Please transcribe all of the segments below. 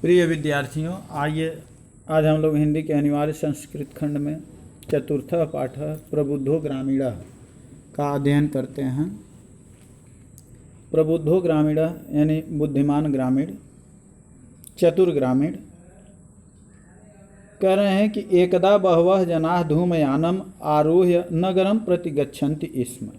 प्रिय विद्यार्थियों, आइए आज हम लोग हिंदी के अनिवार्य संस्कृत खंड में चतुर्थ पाठ प्रबुद्धो ग्रामीण का अध्ययन करते हैं। प्रबुद्धो ग्रामीण यानी बुद्धिमान ग्रामीण, चतुर ग्रामीण। कह रहे हैं कि एकदा बहवः जनाः धूमयानम आरुह्य नगरम प्रति गच्छन्ति स्म।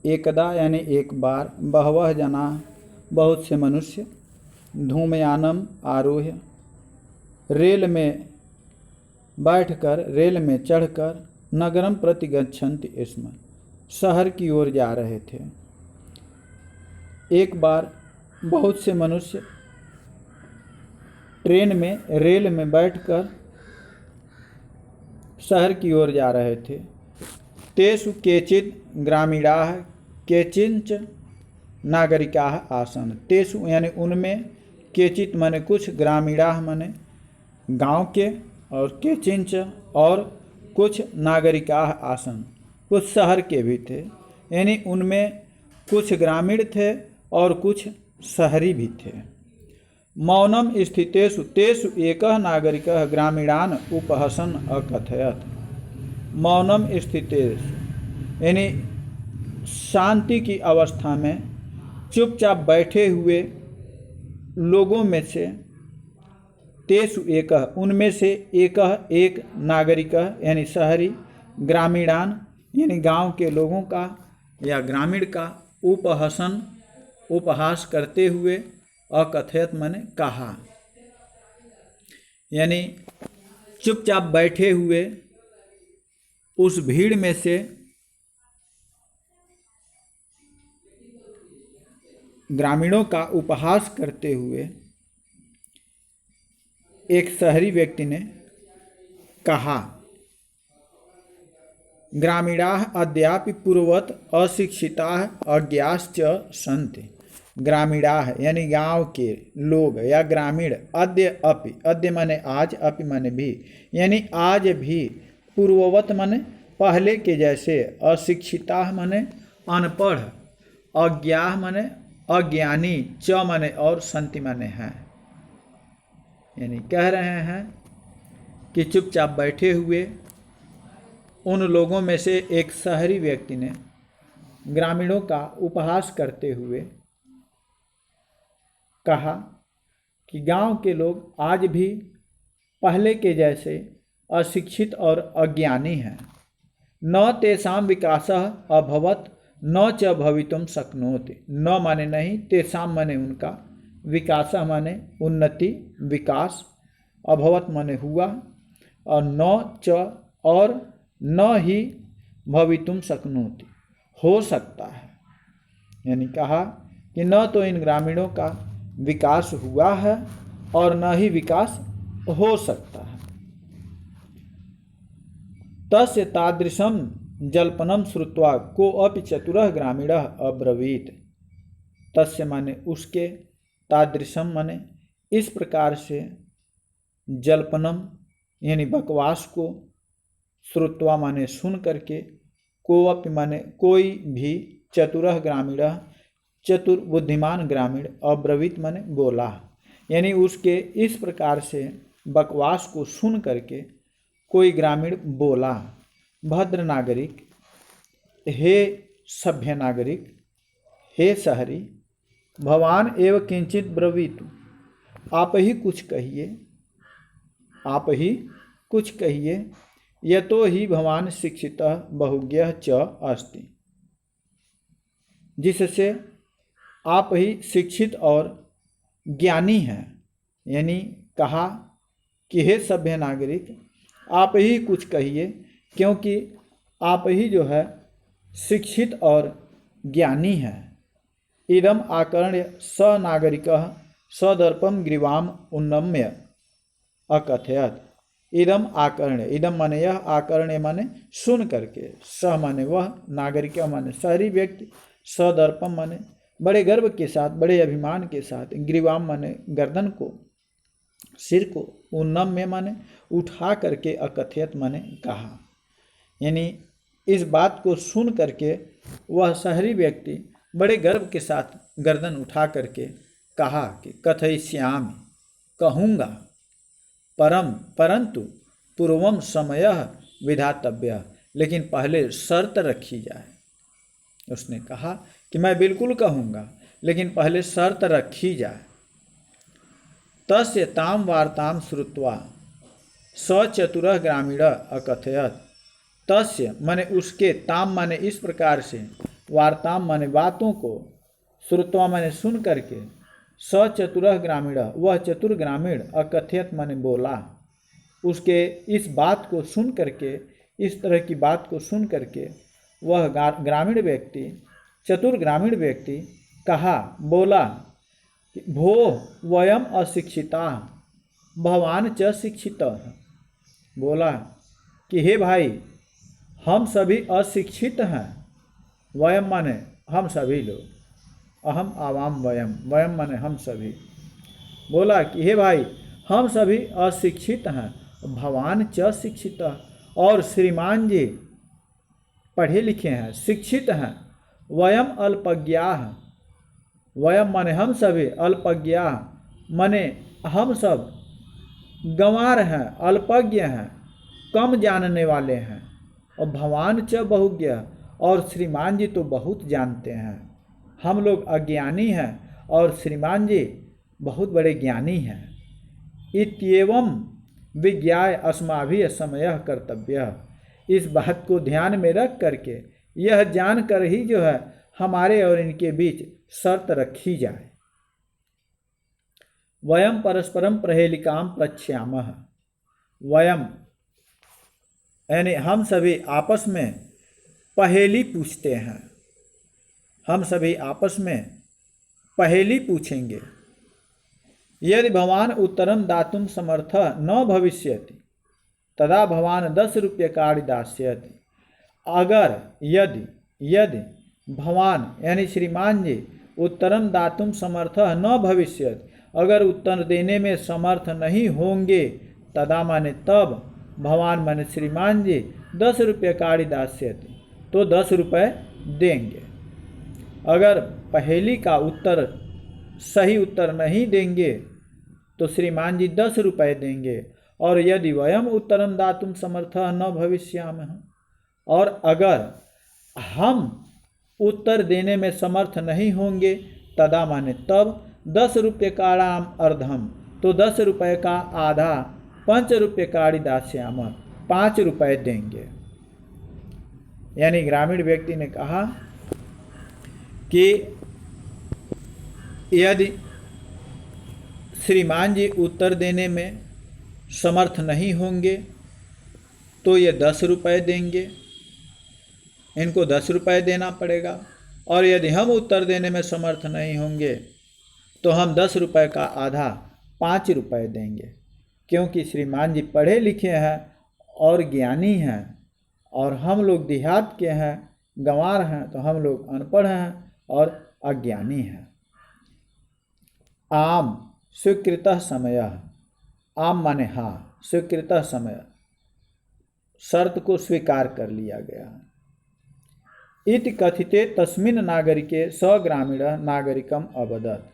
एकदा यानी एक बार, बहवः जनाः बहुत से मनुष्य, धूमयानम आरोह्य रेल में बैठकर, रेल में चढ़कर, नगरम प्रति गच्छन्ति स्म शहर की ओर जा रहे थे। एक बार बहुत से मनुष्य ट्रेन में, रेल में बैठकर शहर की ओर जा रहे थे। तेषु केचित् ग्रामीणाः केचिंच नागरिकाः आसन। तेषु यानी उनमें, केचित माने कुछ, ग्रामीणाः माने गांव के, और केचिंच और कुछ, नागरिकाः आसन कुछ शहर के भी थे। यानी उनमें कुछ ग्रामीण थे और कुछ शहरी भी थे। मौनम स्थितेषु तेषु एकः नागरिकः ग्रामीणान् उपहसन अकथयत्। मौनम स्थितेषु यानी शांति की अवस्था में चुपचाप बैठे हुए लोगों में से, तेषु एकः उनमें से, एक नागरिक यानी शहरी, ग्रामीणान यानी गांव के लोगों का या ग्रामीण का, उपहसन उपहास करते हुए, अकथयत माने कहा, यानी चुपचाप बैठे हुए उस भीड़ में से ग्रामीणों का उपहास करते हुए एक शहरी व्यक्ति ने कहा, ग्रामीणाः अद्यापि पूर्ववत् अशिक्षिताः अज्ञाश्च सन्ति। ग्रामीणाः यानी गांव के लोग या ग्रामीण, अद्य अपि, अद्य माने आज, अपि माने भी, यानी आज भी, पूर्ववत माने पहले के जैसे, अशिक्षिताः माने अनपढ़, अज्ञाः माने अज्ञानी, च माने और, संति माने हैं। यानी कह रहे हैं कि चुपचाप बैठे हुए उन लोगों में से एक शहरी व्यक्ति ने ग्रामीणों का उपहास करते हुए कहा कि गांव के लोग आज भी पहले के जैसे अशिक्षित और अज्ञानी हैं। न तेषां विकासः अभवत् न च भवितुम शक्नोति। न माने नहीं, तेषां माने उनका, विकासः माने उन्नति, विकास, अभवत माने हुआ, और न च और न ही, भवितुम शक्नोति हो सकता है। यानी कहा कि न तो इन ग्रामीणों का विकास हुआ है और न ही विकास हो सकता है। तस्य तादृशम जल्पनम श्रुत्वा को अपि चतुरः ग्रामीणः अब्रवीत। तस्य माने उसके, तादृशम माने इस प्रकार से, जल्पनम यानी बकवास को, श्रुत्वा माने सुन करके, को अपि माने कोई भी, चतुरः ग्रामीणः चतुर बुद्धिमान ग्रामीण, अब्रवीत माने बोला। यानी उसके इस प्रकार से बकवास को सुन करके कोई ग्रामीण बोला, भद्र नागरिक, हे सभ्य नागरिक, हे शहरी, भवान एव किंचित ब्रवीतु, आप ही कुछ कहिए, आप ही कुछ कहिए, यतो ही भवान शिक्षितः बहुज्ञः च अस्ति, जिससे आप ही शिक्षित और ज्ञानी हैं। यानी कहा कि हे सभ्य नागरिक, आप ही कुछ कहिए, क्योंकि आप ही जो है शिक्षित और ज्ञानी हैं। इदम आकर्ण्य स नागरिकः सदर्पम ग्रीवाम उन्नम्य अकथयत्। इदम आकर्ण्य, इदम माने यह, आकर्ण्य माने सुन करके, स माने वह, नागरिक माने शहरी व्यक्ति, सदर्पम माने बड़े गर्व के साथ, बड़े अभिमान के साथ, ग्रीवाम माने गर्दन को, सिर को, उन्नम्य माने उठा करके, अकथयत माने कहा। यानी इस बात को सुन करके वह शहरी व्यक्ति बड़े गर्व के साथ गर्दन उठा करके कहा कि कथयिष्यामि, कहूँगा, परंतु पूर्वम समयः विधातव्य, लेकिन पहले शर्त रखी जाए। उसने कहा कि मैं बिल्कुल कहूँगा, लेकिन पहले शर्त रखी जाए। तस्य ताम वार्ताम श्रुत्वा स चतुरः ग्रामीणः अकथयत्। तस्य माने उसके, ताम माने इस प्रकार से, वार्ताम माने बातों को, श्रुत्वा माने सुन करके, स चतुरः ग्रामीणः वह चतुर ग्रामीण, अकथयत माने बोला। उसके इस बात को सुन करके, इस तरह की बात को सुन करके वह ग्रामीण व्यक्ति, चतुर ग्रामीण व्यक्ति कहा, बोला, भो वयम अशिक्षिता भवान च शिक्षितः। बोला कि हे भाई, हम सभी अशिक्षित हैं। वयम माने हम सभी लोग, अहम आवाम वयम, वयम माने हम सभी। बोला कि हे भाई, हम सभी अशिक्षित हैं, भवान च शिक्षितः, और श्रीमान जी पढ़े लिखे हैं, शिक्षित हैं। वयम अल्पज्ञाः, वयम माने हम सभी, अल्पज्ञाः माने हम सब गंवार हैं, अल्पज्ञ हैं, कम जानने वाले हैं। और भवान च बहुज्ञ, और श्रीमान जी तो बहुत जानते हैं। हम लोग अज्ञानी हैं और श्रीमान जी बहुत बड़े ज्ञानी हैं। इत्येवं विज्ञाय अस्माभिः समयः कर्तव्यः। इस बात को ध्यान में रख करके, यह जानकर ही जो है हमारे और इनके बीच शर्त रखी जाए। वयम परस्परम प्रहेलिकाम प्रच्छयामः। वयम यानी हम सभी आपस में पहेली पूछते हैं। हम सभी आपस में पहेली पूछेंगे। यदि भवान उत्तरम दातुम समर्थः न भविष्यति तदा भवान 10 रूप्यकाणि दास्यति। अगर यदि भवान यानी श्रीमान जी उत्तरम दातुम समर्थः न भविष्यति, अगर उत्तर देने में समर्थ नहीं होंगे, तदा माने तब, भवान माने श्रीमान जी 10 रूप्यकाणि दास्यति, तो 10 रुपये देंगे। अगर पहेली का उत्तर सही उत्तर नहीं देंगे तो श्रीमान जी 10 रुपये देंगे। और यदि वयम उत्तरम दातुम समर्थः न भविष्यामः, और अगर हम उत्तर देने में समर्थ नहीं होंगे, तदा माने तब 10 रूप्यकाणाम अर्धम, तो 10 रुपये का आधा 5 रूप्यकाणि दास्यामः, 5 रुपये देंगे। यानी ग्रामीण व्यक्ति ने कहा कि यदि श्रीमान जी उत्तर देने में समर्थ नहीं होंगे तो ये 10 रुपये देंगे, इनको 10 रुपये देना पड़ेगा। और यदि हम उत्तर देने में समर्थ नहीं होंगे तो हम 10 रुपये का आधा 5 रुपये देंगे। क्योंकि श्रीमान जी पढ़े लिखे हैं और ज्ञानी हैं, और हम लोग देहात के हैं, गंवार हैं, तो हम लोग अनपढ़ हैं और अज्ञानी हैं। आम स्वीकृतः समयः, आम माने हाँ, स्वीकृतः समय, शर्त को स्वीकार कर लिया गया। इति कथिते तस्मिन् नागरिके स ग्रामीणः नागरिकम अवदत्।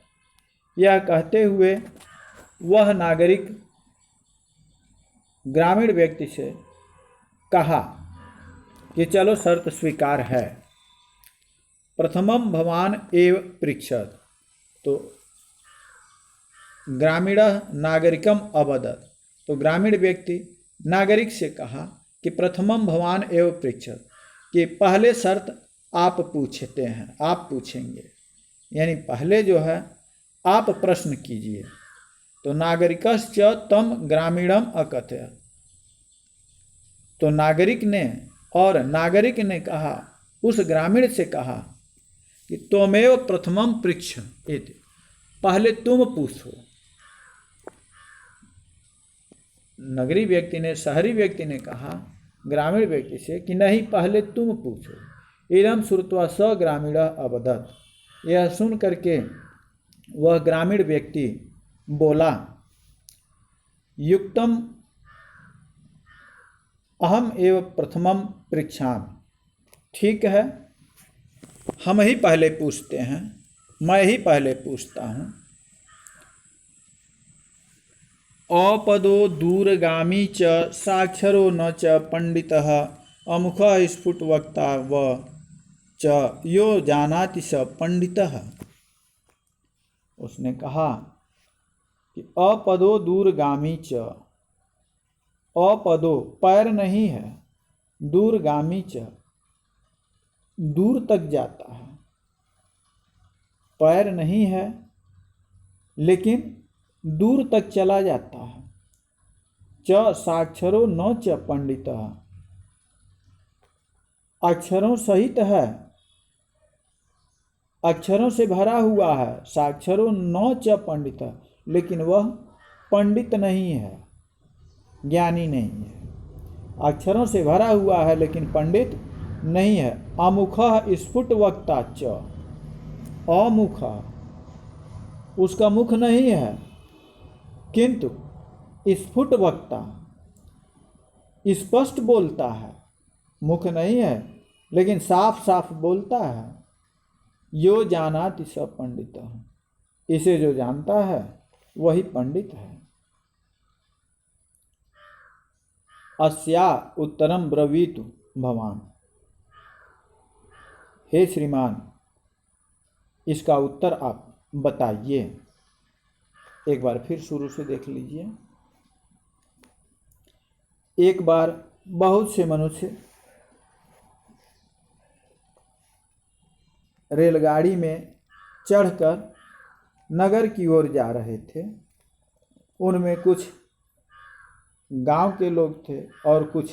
यह कहते हुए वह नागरिक ग्रामीण व्यक्ति से कहा कि चलो शर्त स्वीकार है। प्रथमम भवान एव पृच्छत, तो ग्रामीणः नागरिकम अवदत्, तो ग्रामीण व्यक्ति नागरिक से कहा कि प्रथमम भवान एव पृच्छत, कि पहले शर्त आप पूछते हैं, आप पूछेंगे, यानी पहले जो है आप प्रश्न कीजिए। तो नागरिकश्च तम ग्रामीणम अकथयत्, तो नागरिक ने कहा, उस ग्रामीण से कहा कि त्वमेव प्रथमम पृच्छ इति, पहले तुम पूछो। नगरी व्यक्ति ने, शहरी व्यक्ति ने कहा ग्रामीण व्यक्ति से कि नहीं, पहले तुम पूछो। इदं श्रुत्वा स ग्रामीणः अवदत्, यह सुन करके वह ग्रामीण व्यक्ति बोला, युक्तम अहम एव प्रथमम पृच्छामि, ठीक है, हम ही पहले पूछते हैं, मैं ही पहले पूछता हूँ। अपदो दूरगामी च साक्षरो न च पंडितः अमुखः स्फुटवक्ता व च यो जानाति स पंडितः। उसने कहा कि अपदो दूरगामी च, अपदो पैर नहीं है, दूरगामी च दूर तक जाता है, पैर नहीं है लेकिन दूर तक चला जाता है। च साक्षरो न च पंडितः, अक्षरों सहित है, अक्षरों से भरा हुआ है। साक्षरो न च पंडितः, लेकिन वह पंडित नहीं है, ज्ञानी नहीं है। अक्षरों से भरा हुआ है लेकिन पंडित नहीं है। अमुखः स्फुट वक्ता च, अमुख, उसका मुख नहीं है किंतु स्फुट वक्ता, स्पष्ट बोलता है। मुख नहीं है लेकिन साफ साफ बोलता है। यो जानाति स पंडितः, इसे जो जानता है वही पंडित है। अस्या उत्तरम ब्रवीतु भवान, हे श्रीमान इसका उत्तर आप बताइए। एक बार फिर शुरू से देख लीजिए। एक बार बहुत से मनुष्य रेलगाड़ी में चढ़कर नगर की ओर जा रहे थे। उनमें कुछ गांव के लोग थे और कुछ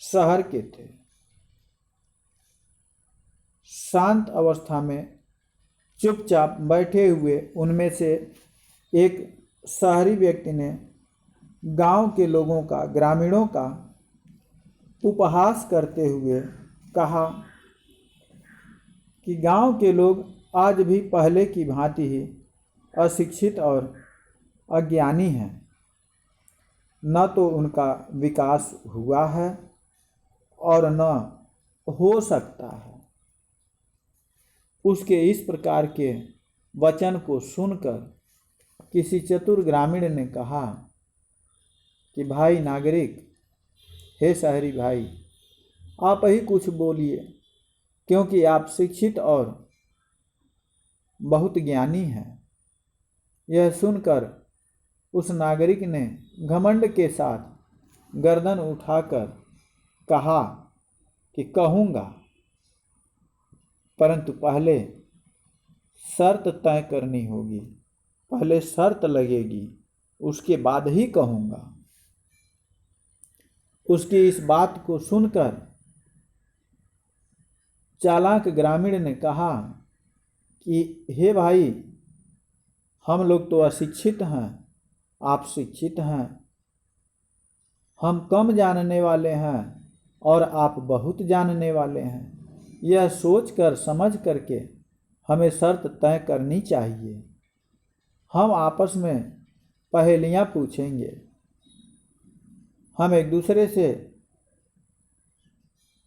शहर के थे। शांत अवस्था में चुपचाप बैठे हुए उनमें से एक शहरी व्यक्ति ने गांव के लोगों का, ग्रामीणों का उपहास करते हुए कहा कि गांव के लोग आज भी पहले की भांति ही अशिक्षित और अज्ञानी हैं। न तो उनका विकास हुआ है और न हो सकता है। उसके इस प्रकार के वचन को सुनकर किसी चतुर ग्रामीण ने कहा कि भाई नागरिक, हे शहरी भाई, आप ही कुछ बोलिए, क्योंकि आप शिक्षित और बहुत ज्ञानी हैं। यह सुनकर उस नागरिक ने घमंड के साथ गर्दन उठाकर कहा कि कहूँगा, परंतु पहले शर्त तय करनी होगी, पहले शर्त लगेगी, उसके बाद ही कहूँगा। उसकी इस बात को सुनकर चालाक ग्रामीण ने कहा कि हे भाई, हम लोग तो अशिक्षित हैं, आप शिक्षित हैं। हम कम जानने वाले हैं और आप बहुत जानने वाले हैं। यह सोच कर समझ करके हमें शर्त तय करनी चाहिए। हम आपस में पहेलियाँ पूछेंगे। हम एक दूसरे से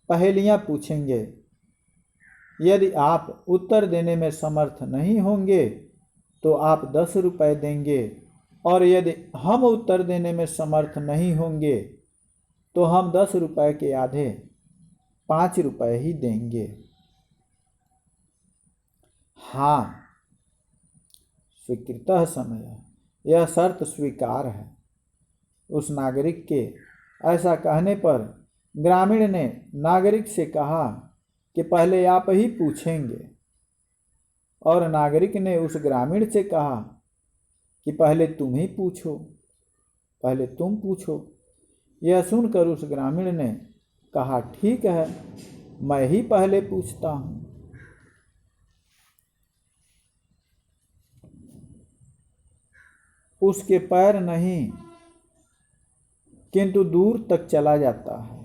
पहेलियाँ पूछेंगे। यदि आप उत्तर देने में समर्थ नहीं होंगे तो आप 10 रुपये देंगे, और यदि हम उत्तर देने में समर्थ नहीं होंगे तो हम 10 रुपये के आधे 5 रुपये ही देंगे। हाँ, स्वीकृतः समय, यह शर्त स्वीकार है। उस नागरिक के ऐसा कहने पर ग्रामीण ने नागरिक से कहा कि पहले आप ही पूछेंगे, और नागरिक ने उस ग्रामीण से कहा कि पहले तुम ही पूछो, पहले तुम पूछो। यह सुनकर उस ग्रामीण ने कहा, ठीक है, मैं ही पहले पूछता हूँ। उसके पैर नहीं किंतु दूर तक चला जाता है,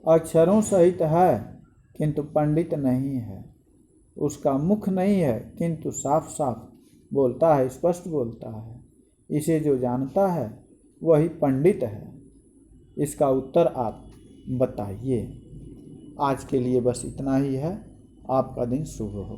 अक्षरों सहित है किंतु पंडित नहीं है। उसका मुख नहीं है किंतु साफ साफ बोलता है, स्पष्ट बोलता है। इसे जो जानता है वही पंडित है। इसका उत्तर आप बताइए। आज के लिए बस इतना ही है। आपका दिन शुभ हो।